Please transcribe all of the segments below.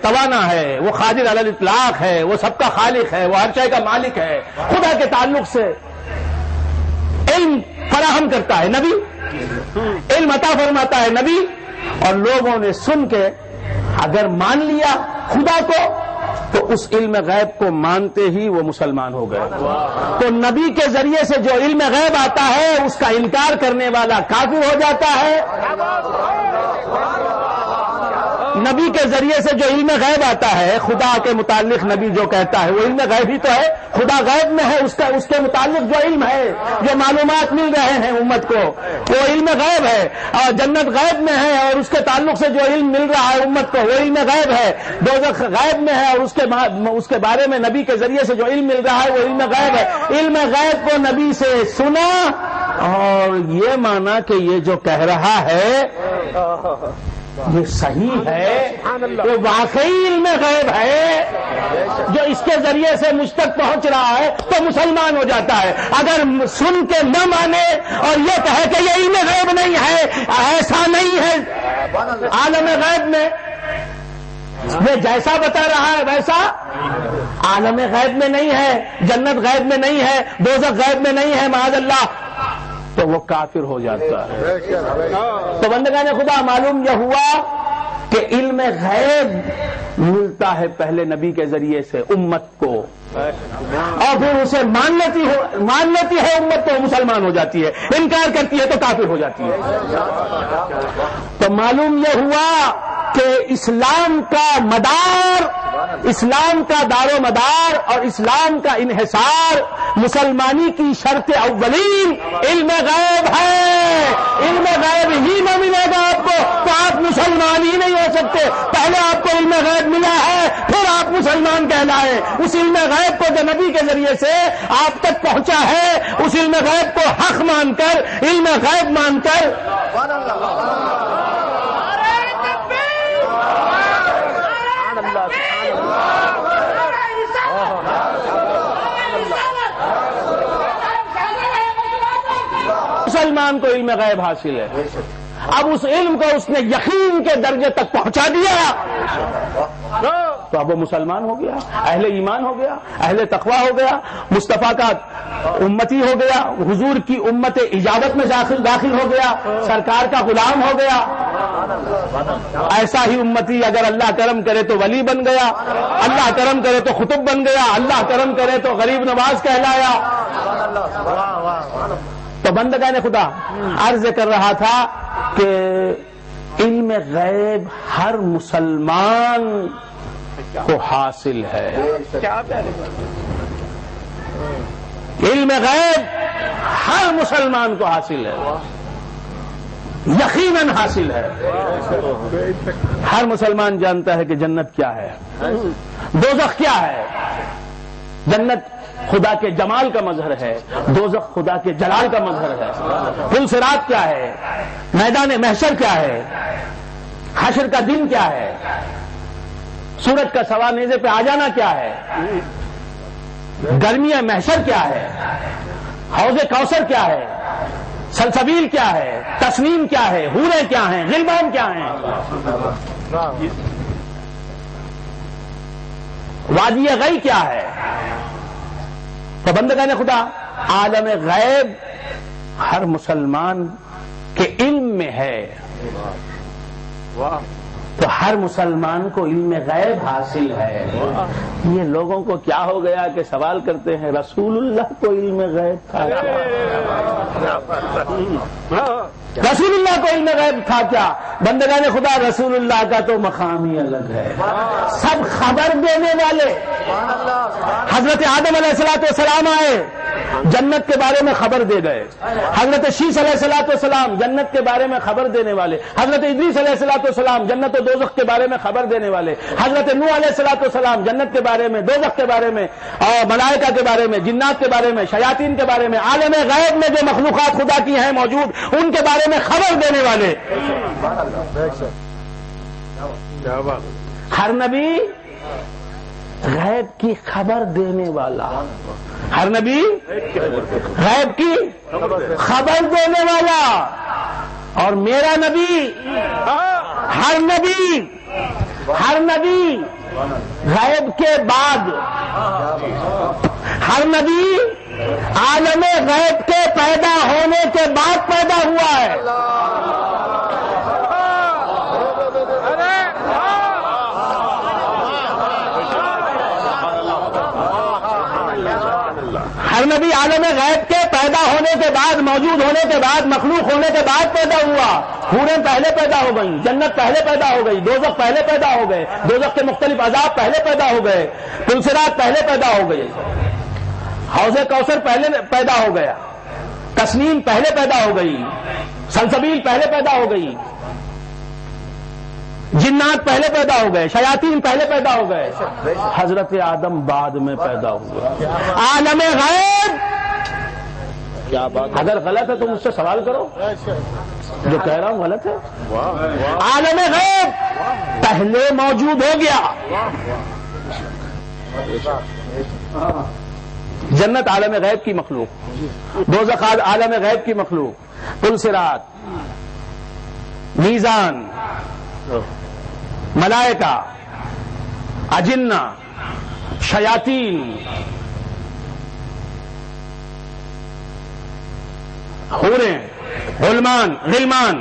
توانا ہے، وہ قادر علی الاطلاق ہے، وہ سب کا خالق ہے، وہ ہر شے کا مالک ہے، خدا کے تعلق سے علم فراہم کرتا ہے نبی، علم عطا فرماتا ہے نبی، اور لوگوں نے سن کے اگر مان لیا خدا کو تو اس علم غیب کو مانتے ہی وہ مسلمان ہو گئے۔ تو نبی کے ذریعے سے جو علم غیب آتا ہے اس کا انکار کرنے والا کافر ہو جاتا ہے، نبی کے ذریعے سے جو علم غیب آتا ہے خدا کے متعلق نبی جو کہتا ہے وہ علم غیب ہی تو ہے، خدا غیب میں ہے، اس کے متعلق جو علم ہے، جو معلومات مل رہے ہیں امت کو وہ علم غیب ہے، اور جنت غیب میں ہے اور اس کے تعلق سے جو علم مل رہا ہے امت کو وہ علم غیب ہے، دوزخ غیب میں ہے اور اس کے بارے میں نبی کے ذریعے سے جو علم مل رہا ہے وہ علم غیب ہے۔ علم غیب کو نبی سے سنا اور یہ مانا کہ یہ جو کہہ رہا ہے یہ صحیح ہے، یہ واقعی علم غیب ہے جو اس کے ذریعے سے مجھ تک پہنچ رہا ہے تو مسلمان ہو جاتا ہے۔ اگر سن کے نہ مانے اور یہ کہے کہ یہ علم غیب نہیں ہے، ایسا نہیں ہے عالم غیب میں، یہ جیسا بتا رہا ہے ویسا عالم غیب میں نہیں ہے، جنت غیب میں نہیں ہے، دوزخ غیب میں نہیں ہے معاذ اللہ، تو وہ کافر ہو جاتا ہے۔ تو بندگان خدا معلوم یہ ہوا کہ علم غیب ملتا ہے پہلے نبی کے ذریعے سے امت کو، اور پھر اسے مان لیتی ہے امت تو مسلمان ہو جاتی ہے، انکار کرتی ہے تو کافر ہو جاتی ہے۔ تو معلوم یہ ہوا کہ اسلام کا مدار، اسلام کا دار و مدار اور اسلام کا انحصار مسلمانی کی شرط اولین علم غیب ہے۔ علم غیب ہی نہ ملے گا آپ کو تو آپ مسلمان ہی نہیں ہو سکتے، پہلے آپ کو علم غیب ملا ہے پھر آپ مسلمان کہلائے۔ اس علم غیب کو جو نبی کے ذریعے سے آپ تک پہنچا ہے اس علم غیب کو حق مان کر، علم غیب مان کر مسلمان کو علم غیب حاصل ہے۔ اب اس علم کو اس نے یقین کے درجے تک پہنچا دیا تو اب وہ مسلمان ہو گیا، اہل ایمان ہو گیا، اہل تقوی ہو گیا، مصطفیٰ کا امتی ہو گیا، حضور کی امت اجابت میں داخل ہو گیا، سرکار کا غلام ہو گیا۔ ایسا ہی امتی اگر اللہ کرم کرے تو ولی بن گیا، اللہ کرم کرے تو خطب بن گیا، اللہ کرم کرے تو غریب نواز کہلایا۔ تو بندگان خدا عرض کر رہا تھا کہ علم غیب ہر مسلمان کو حاصل ہے، علم غیب ہر مسلمان کو حاصل ہے، یقیناً حاصل ہے۔ ہر مسلمان جانتا ہے کہ جنت کیا ہے، دوزخ کیا ہے۔ جنت خدا کے جمال کا مظہر ہے، دوزخ خدا کے جلال کا مظہر ہے۔ پل صراط کیا ہے، میدان محشر کیا ہے، حشر کا دن کیا ہے، سورج کا سوا نیزے پہ آ جانا کیا ہے، گرمی محشر کیا ہے، حوض کوثر کیا ہے، سلسبیل کیا ہے، تسنیم کیا ہے، حوریں کیا ہیں، غلمان کیا ہیں، وادی غی کیا ہے۔ تو بندگان خدا عالم غیب ہر مسلمان کے علم میں ہے، تو ہر مسلمان کو علم غیب حاصل ہے۔ یہ لوگوں کو کیا ہو گیا کہ سوال کرتے ہیں رسول اللہ کو علم غیب تھا کیا؟ رسول اللہ کو علم غیب تھا کیا؟ بندگان خدا رسول اللہ کا تو مقام ہی الگ ہے، سب خبر دینے والے۔ حضرت آدم علیہ السلام آئے، جنت کے بارے میں خبر دے گئے، حضرت شیس علیہ السلام جنت کے بارے میں خبر دینے والے، حضرت ادریس علیہ السلام جنت و دوزخ کے بارے میں خبر دینے والے، حضرت نوح علیہ السلام جنت کے بارے میں، دوزخ کے بارے میں، اور ملائکہ کے بارے میں، جنات کے بارے میں، شیاطین کے بارے میں، عالم غیب میں جو مخلوقات خدا کی ہیں موجود ان کے بارے میں خبر دینے والے۔ ہر نبی غیب کی خبر دینے والا، ہر نبی غیب کی خبر دینے والا، اور میرا نبی ہر نبی ہر نبی غیب کے بعد، ہر نبی عالم غیب کے پیدا ہونے کے بعد پیدا ہوا ہے۔ ہر نبی عالم غیب کے پیدا ہونے کے بعد، موجود ہونے کے بعد، مخلوق ہونے کے بعد پیدا ہوا۔ حوریں پہلے پیدا ہو گئیں، جنت پہلے پیدا ہو گئی، دوزخ پہلے پیدا ہو گئے، دوزخ کے مختلف عذاب پہلے پیدا ہو گئے، پلسرات پہلے پیدا ہو گئے، حوض کوثر پہلے پیدا ہو گیا، تسنیم پہلے پیدا ہو گئی، سلسبیل پہلے پیدا ہو گئی، جنات پہلے پیدا ہو گئے، شیاطین پہلے پیدا ہو گئے، حضرت آدم بعد میں پیدا ہوا۔ عالم غیب، کیا بات، اگر غلط ہے تو مجھ سے سوال کرو، جو کہہ رہا ہوں غلط ہے۔ عالم غیب پہلے موجود ہو گیا، جنت عالم غیب کی مخلوق، دوزخ عالم غیب کی مخلوق، پلسرات، میزان، ملائکہ، اجنہ، شیاطین، حوریں، غلمان،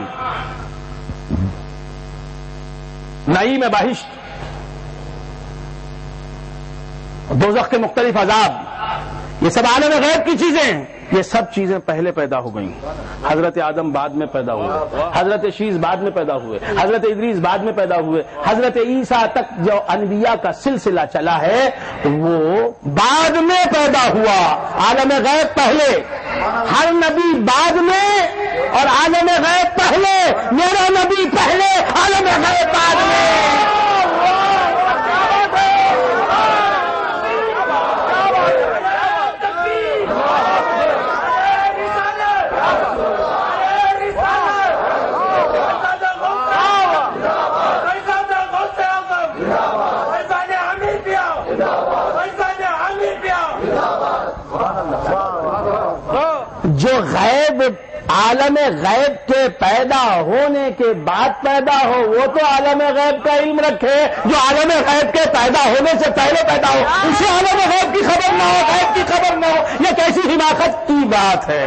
نعیم بہشت، دوزخ کے مختلف عذاب، یہ سب عالم غیب کی چیزیں ہیں۔ یہ سب چیزیں پہلے پیدا ہو گئیں، حضرت آدم بعد میں پیدا ہوئے، حضرت شیس بعد میں پیدا ہوئے، حضرت ادریس بعد میں پیدا ہوئے، حضرت عیسیٰ تک جو انبیاء کا سلسلہ چلا ہے وہ بعد میں پیدا ہوا۔ عالم غیب پہلے، ہر نبی بعد میں، اور عالم غیب پہلے، میرا نبی پہلے، عالم غیب بعد میں۔ جو غیب، عالم غیب کے پیدا ہونے کے بعد پیدا ہو وہ تو عالم غیب کا علم رکھے، جو عالم غیب کے پیدا ہونے سے پہلے پیدا ہو اسے عالم غیب کی خبر نہ ہو، غیب کی خبر نہ ہو، یہ کیسی حماقت کی بات ہے۔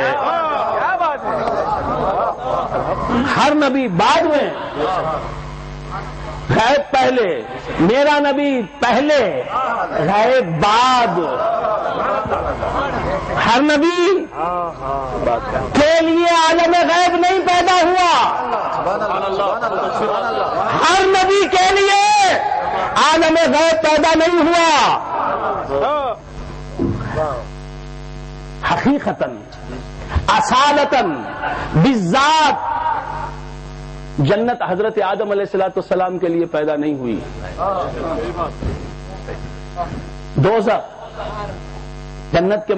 ہر نبی بعد میں، غیب پہلے، میرا نبی پہلے، غیب بعد۔ ہر نبی کے لیے عالم غیب نہیں پیدا ہوا، ہر نبی کے لیے عالم غیب پیدا نہیں ہوا۔ حقیقتاً، اصالتاً، بالذات جنت حضرت آدم علیہ السلام کے لیے پیدا نہیں ہوئی، دوزخ جنت کے